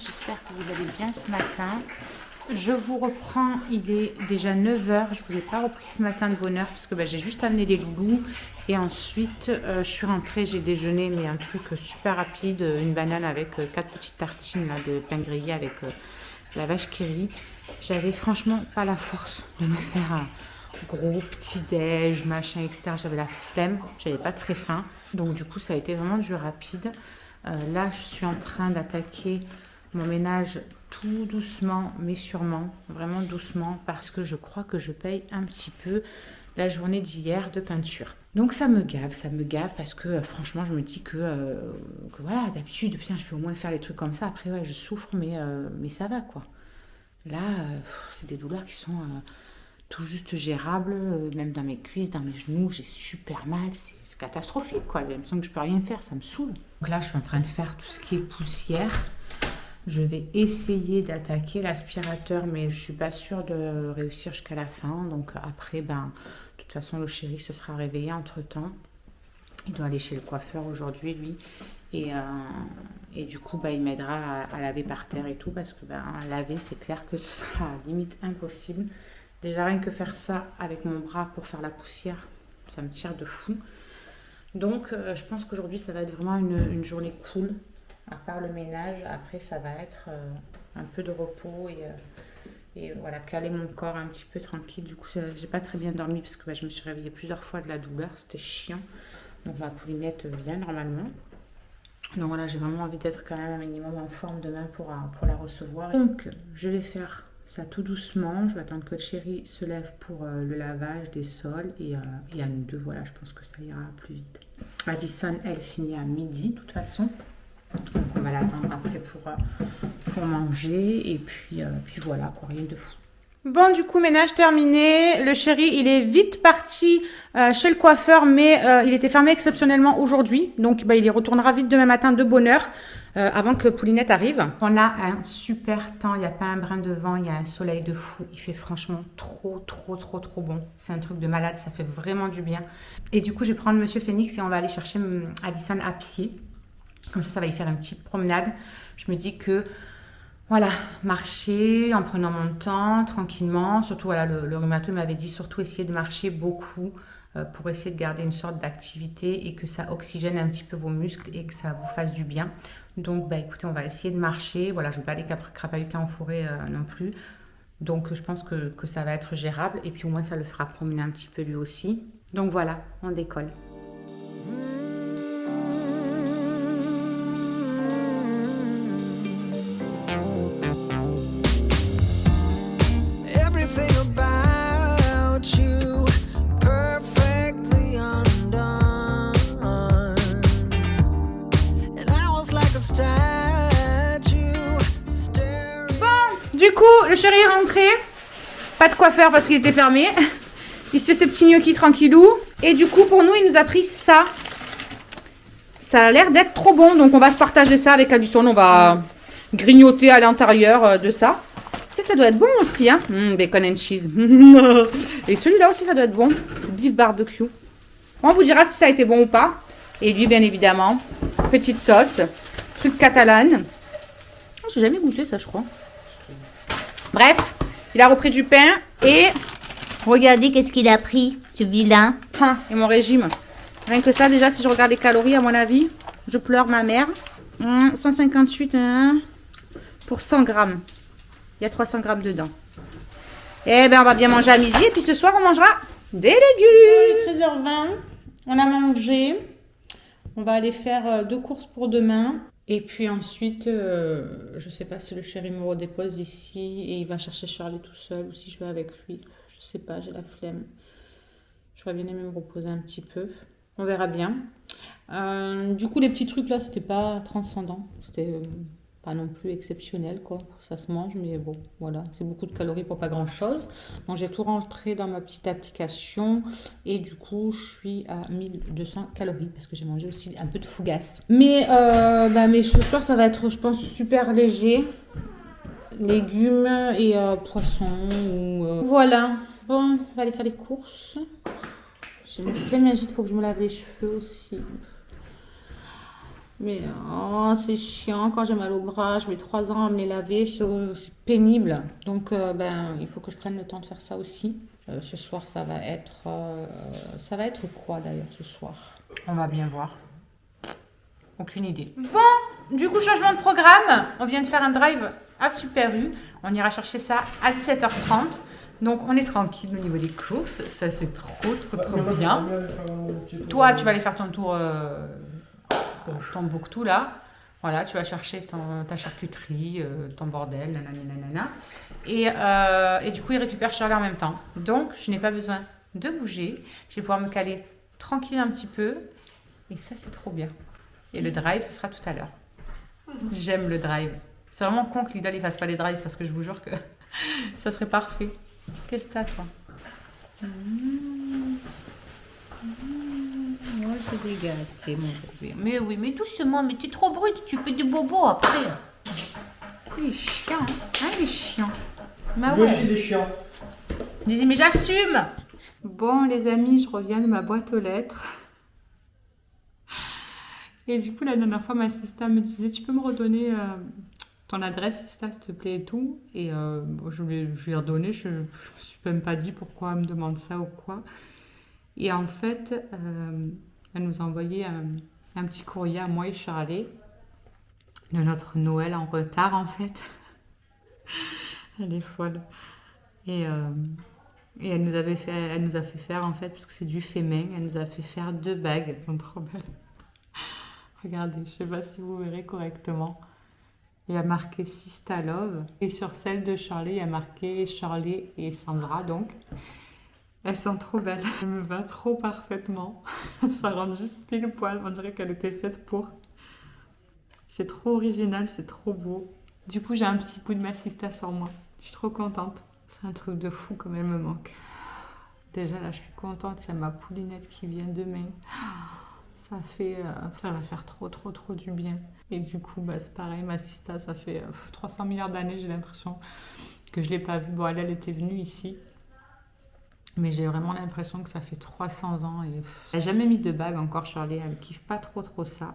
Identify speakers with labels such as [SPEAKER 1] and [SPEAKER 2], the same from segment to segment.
[SPEAKER 1] j'espère que vous allez bien ce matin. Je vous reprends, il est déjà 9 h. Je ne vous ai pas repris ce matin de bonne heure parce que j'ai juste amené les loulous. Et ensuite, je suis rentrée, j'ai déjeuné, mais un truc super rapide, une banane avec 4 petites tartines là, de pain grillé avec la vache qui rit. J'avais franchement pas la force de me faire un gros petit-déj, machin, etc. J'avais la flemme, j'avais pas très faim. Donc du coup, ça a été vraiment du rapide. Là, je suis en train d'attaquer mon ménage tout doucement, mais sûrement, vraiment doucement, parce que je crois que je paye un petit peu la journée d'hier de peinture. Donc ça me gave parce que franchement, je me dis que voilà, d'habitude, putain, je peux au moins faire les trucs comme ça. Après, ouais, je souffre, mais ça va, quoi. Là, c'est des douleurs qui sont tout juste gérables, même dans mes cuisses, dans mes genoux, j'ai super mal, c'est catastrophique, quoi. J'ai l'impression que je peux rien faire, ça me saoule. Donc là, je suis en train de faire tout ce qui est poussière. Je vais essayer d'attaquer l'aspirateur, mais je suis pas sûre de réussir jusqu'à la fin. Donc après, de toute façon, le chéri se sera réveillé entre-temps. Il doit aller chez le coiffeur aujourd'hui, lui. Et du coup, il m'aidera à laver par terre et tout, parce que laver, c'est clair que ce sera limite impossible. Déjà, rien que faire ça avec mon bras pour faire la poussière, ça me tire de fou. Donc, je pense qu'aujourd'hui, ça va être vraiment une journée cool. À part le ménage, après, ça va être un peu de repos et voilà, caler mon corps un petit peu tranquille. Du coup, j'ai pas très bien dormi parce que je me suis réveillée plusieurs fois de la douleur. C'était chiant. Donc, ma poulinette vient normalement. Donc voilà, j'ai vraiment envie d'être quand même un minimum en forme demain pour la recevoir. Donc, je vais faire ça tout doucement. Je vais attendre que le chéri se lève pour le lavage des sols. Et à nous deux, voilà, je pense que ça ira plus vite. Madison, elle finit à midi, de toute façon. Donc, on va l'attendre après pour manger. Et puis voilà, quoi, rien de fou. Bon, du coup, ménage terminé. Le chéri, il est vite parti chez le coiffeur, mais il était fermé exceptionnellement aujourd'hui. Donc, il y retournera vite demain matin de bonne heure, avant que Poulinette arrive. On a un super temps. Il n'y a pas un brin de vent. Il y a un soleil de fou. Il fait franchement trop bon. C'est un truc de malade. Ça fait vraiment du bien. Et du coup, je vais prendre Monsieur Phoenix et on va aller chercher Addison à pied. Comme ça va y faire une petite promenade. Je me dis que... Voilà, marcher en prenant mon temps, tranquillement. Surtout, voilà, le rhumato m'avait dit surtout essayer de marcher beaucoup pour essayer de garder une sorte d'activité et que ça oxygène un petit peu vos muscles et que ça vous fasse du bien. Donc, écoutez, on va essayer de marcher. Voilà, je ne vais pas aller crapahuter en forêt non plus. Donc, je pense que ça va être gérable. Et puis, au moins, ça le fera promener un petit peu lui aussi. Donc, voilà, on décolle. Du coup, le chéri est rentré. Pas de quoi faire parce qu'il était fermé. Il se fait ses petits gnocchis tranquillou. Et du coup, pour nous, il nous a pris ça. Ça a l'air d'être trop bon. Donc, on va se partager ça avec Addison. On va grignoter à l'intérieur de ça. Ça doit être bon aussi, hein. Bacon and cheese. Et celui-là aussi, ça doit être bon. Beef barbecue. On vous dira si ça a été bon ou pas. Et lui, bien évidemment, petite sauce. Truc catalane. Oh, j'ai jamais goûté ça, je crois. Bref, il a repris du pain et regardez qu'est-ce qu'il a pris, ce vilain. Et mon régime. Rien que ça, déjà, si je regarde les calories, à mon avis, je pleure ma mère. 158 pour 100 grammes. Il y a 300 grammes dedans. Eh bien, on va bien manger à midi et puis ce soir, on mangera des légumes. 13h20, on a mangé. On va aller faire 2 courses pour demain. Et puis ensuite, je ne sais pas si le chéri me redépose ici et il va chercher Charlie tout seul ou si je vais avec lui. Je ne sais pas, j'ai la flemme. J'aurais bien aimé me reposer un petit peu. On verra bien. Du coup, les petits trucs là, c'était pas transcendant. C'était pas non plus exceptionnel, quoi. Ça se mange, mais bon, voilà. C'est beaucoup de calories pour pas grand-chose. Donc, j'ai tout rentré dans ma petite application. Et du coup, je suis à 1200 calories parce que j'ai mangé aussi un peu de fougasse. Mais ce soir, ça va être, je pense, super léger. Légumes et poissons. Voilà. Bon, on va aller faire les courses. J'ai une flemme, il faut que je me lave les cheveux aussi. Mais oh, c'est chiant quand j'ai mal au bras. Je mets 3 ans à me les laver. C'est pénible. Donc, ben, il faut que je prenne le temps de faire ça aussi. Ce soir, ça va être quoi d'ailleurs ce soir? On va bien voir. Aucune idée. Bon, du coup, changement de programme. On vient de faire un drive à Super U. On ira chercher ça à 17h30. Donc, on est tranquille au niveau des courses. Ça, c'est trop bien. Toi, tu vas aller faire ton tour, Tombouctou, là. Voilà, tu vas chercher ta charcuterie, ton bordel, nanani, nanana. Et du coup, il récupère Charlie en même temps. Donc, je n'ai pas besoin de bouger. Je vais pouvoir me caler tranquille un petit peu. Et ça, c'est trop bien. Et le drive, ce sera tout à l'heure. J'aime le drive. C'est vraiment con que Lidl ne fasse pas les drives parce que je vous jure que ça serait parfait. Qu'est-ce que t'as, toi? Moi, je vais gâter, mon bébé. Mais oui, mais doucement, mais t'es trop brute, tu fais des bobos après. Il est chiant, hein, il est chiant. Bah ouais.
[SPEAKER 2] Moi aussi, des chiants.
[SPEAKER 1] Dis, mais j'assume. Bon, les amis, je reviens de ma boîte aux lettres. Et du coup, la dernière fois, ma sista me disait, tu peux me redonner ton adresse, sista, s'il te plaît, et tout. Et je lui ai redonné, je me suis même pas dit pourquoi elle me demande ça ou quoi. Et en fait, elle nous a envoyé un petit courrier à moi et Charlie de notre Noël en retard, en fait. Elle est folle. Et elle nous a fait faire, en fait, parce que c'est du fait main, elle nous a fait faire 2 bagues. Elles sont trop belles. Regardez, je sais pas si vous verrez correctement. Il y a marqué Sista Love. Et sur celle de Charlie, il y a marqué Charlie et Sandra, donc. Elles sont trop belles. Elle me va trop parfaitement. Ça rend juste pile poil. On dirait qu'elle était faite pour. C'est trop original, c'est trop beau. Du coup, j'ai un petit bout de ma Sista sur moi. Je suis trop contente. C'est un truc de fou comme elle me manque. Déjà, là, je suis contente. Il y a ma poulinette qui vient demain. Ça va faire trop du bien. Et du coup, bah, c'est pareil, ma Sista, ça fait 300 milliards d'années, j'ai l'impression que je ne l'ai pas vue. Bon, elle était venue ici. Mais j'ai vraiment l'impression que ça fait 300 ans. Et elle n'a jamais mis de bague encore, Charlie. Elle ne kiffe pas trop ça.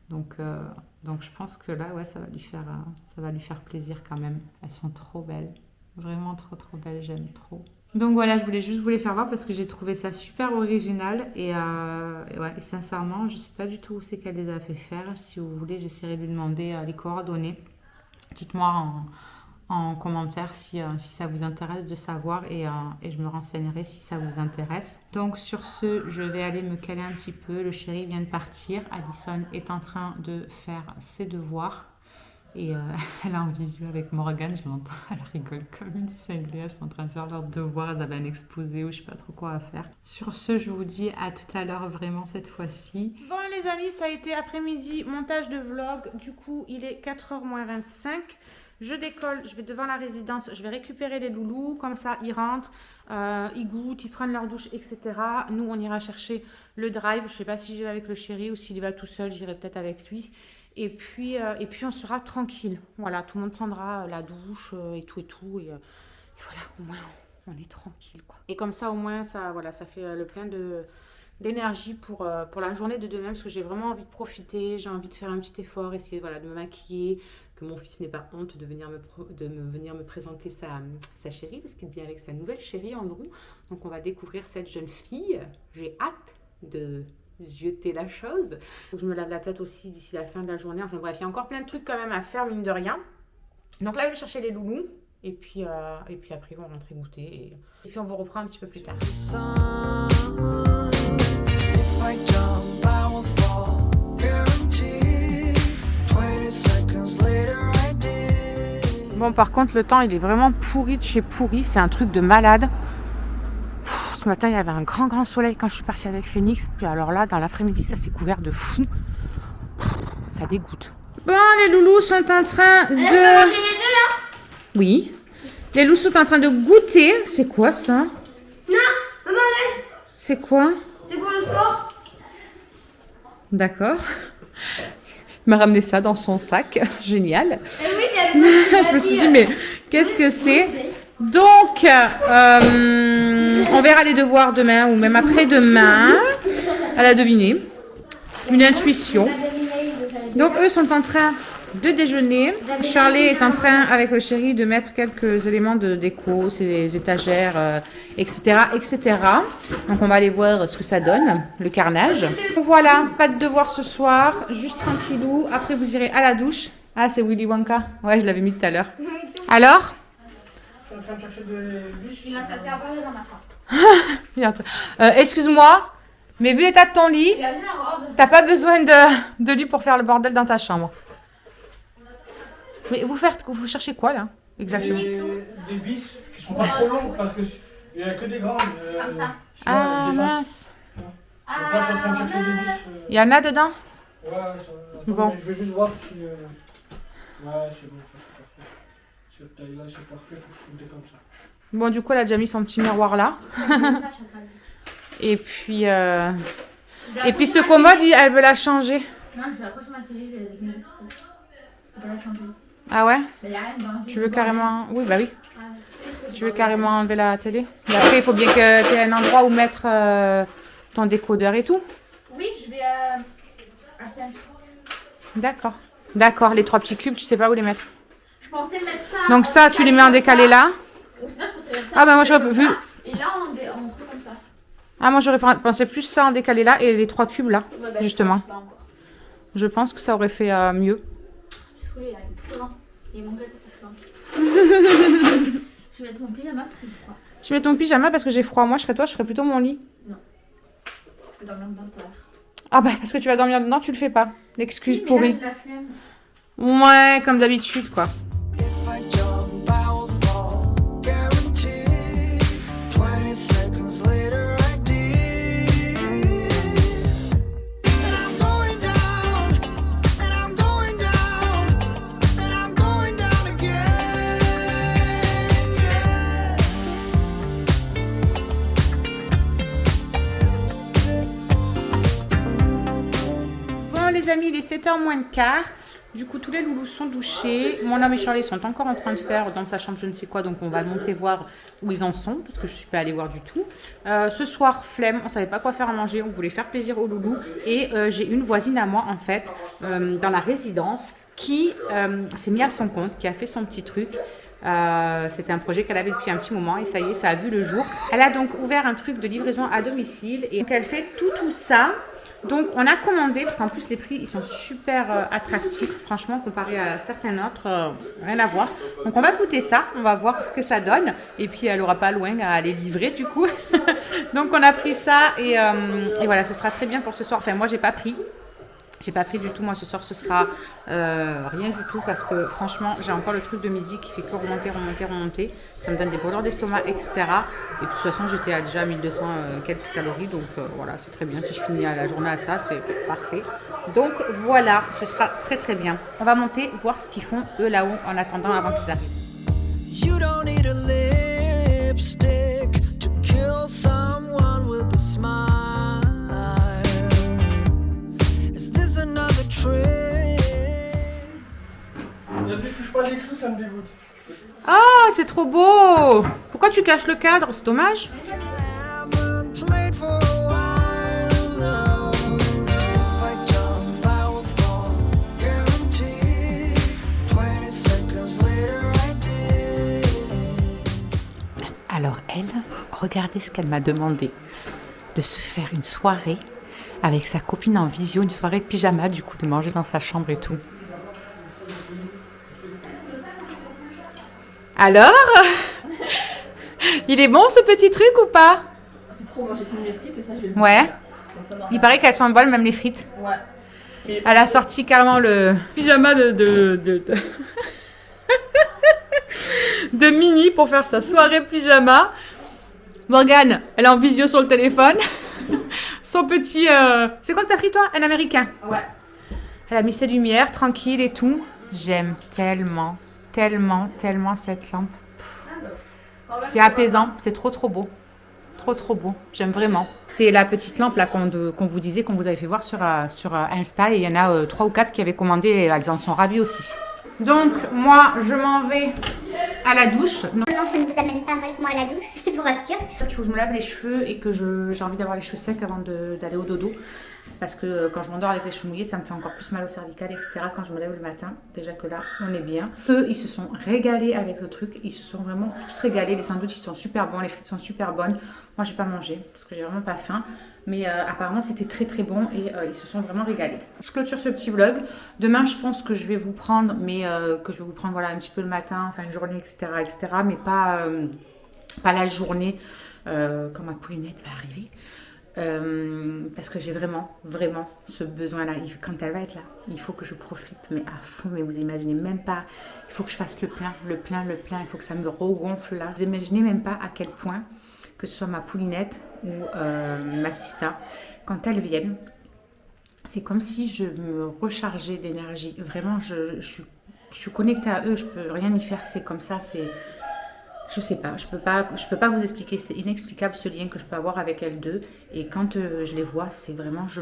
[SPEAKER 1] Donc je pense que là, ouais, ça va lui faire plaisir quand même. Elles sont trop belles. Vraiment trop belles, j'aime trop. Donc voilà, je voulais juste vous les faire voir parce que j'ai trouvé ça super original. Et sincèrement, je ne sais pas du tout où c'est qu'elle les a fait faire. Si vous voulez, j'essaierai de lui demander les coordonnées. Dites-moi en commentaire si ça vous intéresse de savoir et je me renseignerai si ça vous intéresse. Donc sur ce, je vais aller me caler un petit peu. Le chéri vient de partir. Addison est en train de faire ses devoirs. Et elle est en visu avec Morgane, je l'entends, elle rigole comme une cinglée, elles sont en train de faire leurs devoirs, elles avaient un exposé ou je sais pas trop quoi à faire. Sur ce, je vous dis à tout à l'heure vraiment cette fois-ci. Bon les amis, ça a été après-midi, montage de vlog, du coup il est 4h moins 25. Je décolle, je vais devant la résidence, je vais récupérer les loulous, comme ça ils rentrent, ils goûtent, ils prennent leur douche, etc. Nous on ira chercher le drive, je sais pas si j'y vais avec le chéri ou s'il y va tout seul, j'irai peut-être avec lui. Et puis on sera tranquille. Voilà, tout le monde prendra la douche et tout. Et voilà, au moins on est tranquille, quoi. Et comme ça, au moins, ça fait le plein d'énergie pour la journée de demain. Parce que j'ai vraiment envie de profiter. J'ai envie de faire un petit effort, essayer de me maquiller. Que mon fils n'ait pas honte de venir me présenter sa chérie. Parce qu'il vient avec sa nouvelle chérie, Andrew. Donc on va découvrir cette jeune fille. J'ai hâte de jeter la chose. Faut que je me lave la tête aussi d'ici la fin de la journée. Enfin bref, il y a encore plein de trucs quand même à faire, mine de rien. Donc là, je vais chercher les loulous. Et puis après, ils vont rentrer goûter. Et puis on vous reprend un petit peu plus tard. Bon, par contre, le temps, il est vraiment pourri de chez pourri. C'est un truc de malade. Ce matin, il y avait un grand soleil quand je suis partie avec Phoenix. Puis alors là, dans l'après-midi, ça s'est couvert de fou. Ça dégoûte. Bon, les loulous sont en train de...
[SPEAKER 3] manger les deux là?
[SPEAKER 1] Oui. Les loulous sont en train de goûter. C'est quoi ça?
[SPEAKER 3] Non, maman reste.
[SPEAKER 1] C'est quoi?
[SPEAKER 3] C'est pour le sport.
[SPEAKER 1] D'accord. Il m'a ramené ça dans son sac. Génial.
[SPEAKER 3] Oui, c'est avec
[SPEAKER 1] Je me suis dit, mais qu'est-ce que c'est? Donc, on verra les devoirs demain ou même après-demain. Elle a deviné. Une intuition. Donc eux sont en train de déjeuner. Charlie est en train avec le chéri de mettre quelques éléments de déco, ses étagères, etc., etc. Donc on va aller voir ce que ça donne, le carnage. Voilà, pas de devoir ce soir, juste tranquillou. Après vous irez à la douche. Ah c'est Willy Wonka. Ouais, je l'avais mis tout à l'heure. Alors?
[SPEAKER 2] Je suis en train de chercher des bus.
[SPEAKER 4] Il a traité à parler dans ma chambre.
[SPEAKER 1] Excuse-moi, mais vu l'état de ton lit,
[SPEAKER 4] Il a mis la robe.
[SPEAKER 1] t'as pas besoin de lui pour faire le bordel dans ta chambre. Mais vous cherchez quoi là? Exactement.
[SPEAKER 2] Des vis qui sont pas trop longues parce qu'il n'y a que des grandes.
[SPEAKER 4] Comme ça.
[SPEAKER 1] Ah
[SPEAKER 2] des masses.
[SPEAKER 1] mince.
[SPEAKER 2] Donc là, je suis en train de chercher des vis.
[SPEAKER 1] Il y en a dedans?
[SPEAKER 2] Ouais, attends,
[SPEAKER 1] Bon.
[SPEAKER 2] mais je vais juste voir si. Ouais, c'est bon, ça c'est parfait. Cette taille-là, c'est parfait pour que je compte comme ça.
[SPEAKER 1] Bon, du coup, elle a déjà mis son petit miroir là. Et puis, ce commode, elle veut la changer.
[SPEAKER 4] Non, je vais accrocher ma télé, je vais la dégager. Je vais la changer.
[SPEAKER 1] Ah ouais?
[SPEAKER 4] Mais il n'y a rien dedans.
[SPEAKER 1] Tu veux carrément... Oui, bah oui. Tu veux carrément enlever la télé? Mais après, il faut bien que tu aies un endroit où mettre ton décodeur et tout.
[SPEAKER 4] Oui, je vais acheter un truc.
[SPEAKER 1] D'accord. D'accord, les 3 petits cubes, tu sais pas où les mettre.
[SPEAKER 4] Je pensais mettre ça.
[SPEAKER 1] Donc ça, tu les mets en décalé là.
[SPEAKER 4] Ou sinon, je pensais mettre ça.
[SPEAKER 1] Ah bah moi, j'aurais vu...
[SPEAKER 4] Et là, on trouve comme ça.
[SPEAKER 1] Ah, moi, j'aurais pensé plus ça en décalé là et les 3 cubes là,
[SPEAKER 4] Ouais, bah,
[SPEAKER 1] justement.
[SPEAKER 4] Je sais pas encore.
[SPEAKER 1] Je pense que ça aurait fait mieux.
[SPEAKER 4] Je suis saoulée là, il est trop lent. Il est mon gueule parce que je suis lente. Je vais mettre mon pyjama parce qu'il est froid.
[SPEAKER 1] Tu mets ton pyjama parce que j'ai froid. Moi, je serais toi, je ferais plutôt mon lit.
[SPEAKER 4] Je vais dormir dedans tout à l'heure.
[SPEAKER 1] Ah bah, parce que tu vas dormir dedans, tu le fais pas. L'excuse
[SPEAKER 4] Si, mais
[SPEAKER 1] pourrie.
[SPEAKER 4] là, j'ai la flemme.
[SPEAKER 1] Ouais, comme d'habitude, quoi.
[SPEAKER 5] If I jump, I will fall, guaranteed. 20 seconds later, I did. And I'm going down, and I'm going down, and I'm going down again. Yeah.
[SPEAKER 1] Bon, les amis, il est 7h moins le quart. Du coup, tous les loulous sont douchés. Mon homme et Charlie sont encore en train de faire dans sa chambre je ne sais quoi. Donc, on va monter voir où ils en sont. Parce que je ne suis pas allée voir du tout. Ce soir, flemme. On ne savait pas quoi faire à manger. On voulait faire plaisir aux loulous. Et j'ai une voisine à moi, en fait, dans la résidence, qui s'est mis à son compte, qui a fait son petit truc. C'était un projet qu'elle avait depuis un petit moment et ça y est, ça a vu le jour. Elle a donc ouvert un truc de livraison à domicile et donc elle fait tout ça. Donc on a commandé, parce qu'en plus les prix ils sont super attractifs, franchement comparé à certains autres, rien à voir. Donc on va goûter ça, on va voir ce que ça donne. Et puis elle aura pas loin à aller livrer du coup. Donc on a pris ça et voilà, ce sera très bien pour ce soir. Enfin moi j'ai pas pris. J'ai pas pris du tout, moi ce soir ce sera rien du tout parce que franchement j'ai encore le truc de midi qui fait que remonter. Ça me donne des brûlures d'estomac, etc. Et de toute façon j'étais à déjà 1200 quelques calories donc voilà c'est très bien. Si je finis la journée à ça c'est parfait. Donc voilà, ce sera très très bien. On va monter voir ce qu'ils font eux là-haut en attendant avant qu'ils arrivent.
[SPEAKER 5] You don't need a lipstick to kill someone with a smile. Is this another trick?
[SPEAKER 2] Dès que je touche pas les clous, ça me dégoûte.
[SPEAKER 1] Ah, c'est trop beau! Pourquoi tu caches le cadre? C'est dommage.
[SPEAKER 5] Haven't played for a while, no. If I jump, I will fall, guaranteed. 20 seconds later, I did.
[SPEAKER 1] Alors elle, regardez ce qu'elle m'a demandé. De se faire une soirée avec sa copine en visio, une soirée pyjama, du coup de manger dans sa chambre et tout. Alors? Il est bon ce petit truc ou pas?
[SPEAKER 4] C'est trop, moi j'ai fini les frites et ça je vais le
[SPEAKER 1] Ouais. Il paraît qu'elles sont bonnes, même les frites.
[SPEAKER 4] Ouais.
[SPEAKER 1] Elle a sorti carrément le pyjama de Mimi pour faire sa soirée pyjama. Morgane, elle est en visio sur le téléphone. Son petit... C'est quoi que t'as pris toi? Un américain?
[SPEAKER 4] Ouais.
[SPEAKER 1] Elle a mis ses lumières, tranquille et tout. J'aime tellement cette lampe. C'est apaisant, c'est trop beau. Trop beau, j'aime vraiment. C'est la petite lampe là qu'on vous disait, qu'on vous avait fait voir sur Insta. Et il y en a 3 ou 4 qui avaient commandé et elles en sont ravies aussi. Donc moi, je m'en vais à la douche.
[SPEAKER 3] Non, je ne vous amène pas avec moi à la douche, je vous rassure.
[SPEAKER 1] Parce qu'il faut que je me lave les cheveux et que j'ai envie d'avoir les cheveux secs avant d'aller au dodo. Parce que quand je m'endors avec les cheveux mouillés, ça me fait encore plus mal au cervical, etc. Quand je me lève le matin, déjà que là, on est bien. Eux, ils se sont régalés avec le truc. Ils se sont vraiment tous régalés. Les sandwichs, ils sont super bons. Les frites sont super bonnes. Moi, j'ai pas mangé parce que j'ai vraiment pas faim. Mais apparemment, c'était très très bon et ils se sont vraiment régalés. Je clôture ce petit vlog. Demain, je pense que je vais vous prendre, voilà, un petit peu le matin, enfin une journée, etc. Mais pas la journée quand ma poulinette va arriver. Parce que j'ai vraiment ce besoin là. Quand elle va être là, il faut que je profite mais à fond, mais vous imaginez même pas. Il faut que je fasse le plein, il faut que ça me regonfle là. Vous imaginez même pas à quel point, que ce soit ma poulinette ou ma sista, quand elles viennent, c'est comme si je me rechargeais d'énergie. Vraiment, je suis connectée à eux, je peux rien y faire, c'est comme ça, c'est... Je sais pas, je peux pas vous expliquer, c'est inexplicable ce lien que je peux avoir avec elles deux. Et quand je les vois, c'est vraiment, je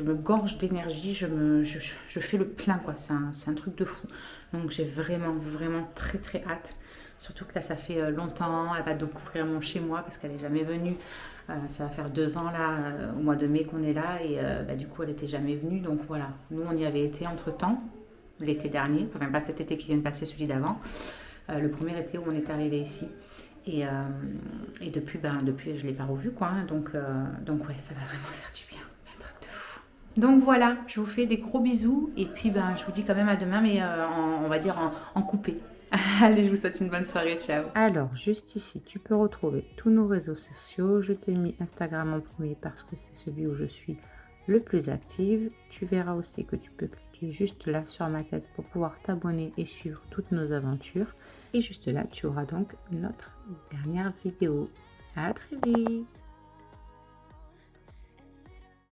[SPEAKER 1] me gorge d'énergie, je fais le plein quoi, c'est un truc de fou. Donc j'ai vraiment très très hâte. Surtout que là ça fait longtemps, elle va découvrir mon chez moi parce qu'elle n'est jamais venue. Ça va faire 2 ans là, au mois de mai qu'on est là et du coup elle n'était jamais venue. Donc voilà, nous on y avait été entre temps, l'été dernier, enfin pas cet été qui vient de passer, celui d'avant. Le premier été où on est arrivé ici et depuis je l'ai pas revu quoi, hein. Donc ouais, ça va vraiment faire du bien, un truc de fou. Donc voilà, je vous fais des gros bisous et puis je vous dis quand même à demain, mais on va dire en coupé. Allez, je vous souhaite une bonne soirée, ciao. Alors juste ici tu peux retrouver tous nos réseaux sociaux. Je t'ai mis Instagram en premier parce que c'est celui où je suis le plus active. Tu verras aussi que tu peux cliquer juste là sur ma tête pour pouvoir t'abonner et suivre toutes nos aventures. Et juste là, tu auras donc notre dernière vidéo. À très vite!